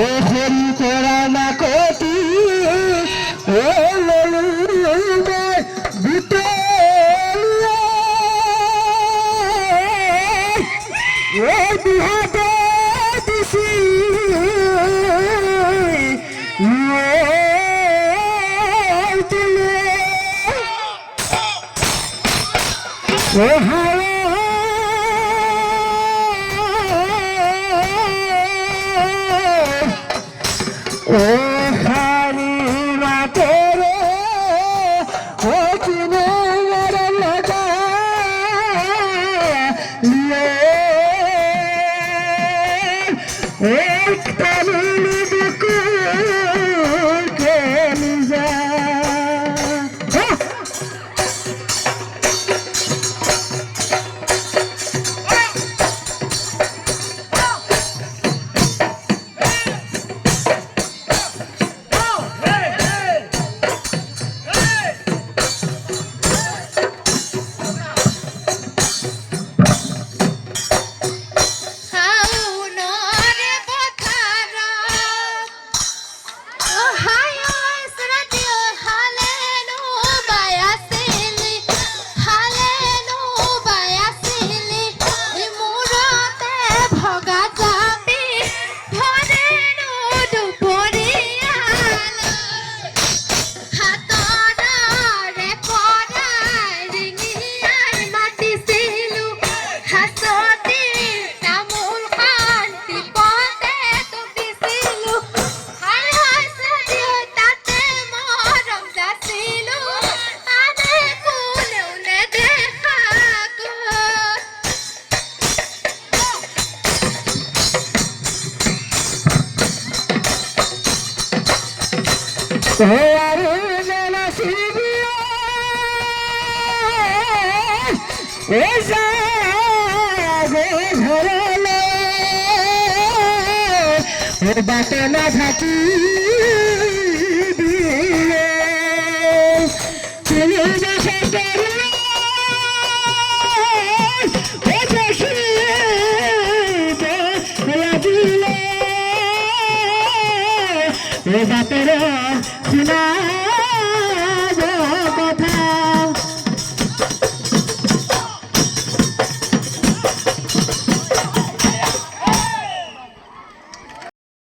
ও হরি কোরআনা কোটি ও ললুবে বিতলিয়া ও বিহাদে দিছি ও হায় ও হারি মাতেরে ও চিনে লাগা एक तमिल बुकुल के मिजा बाटे ना ढाकी दिए चले जैसे तेरे ओ जैसे तेरा दिले ये बातें सुना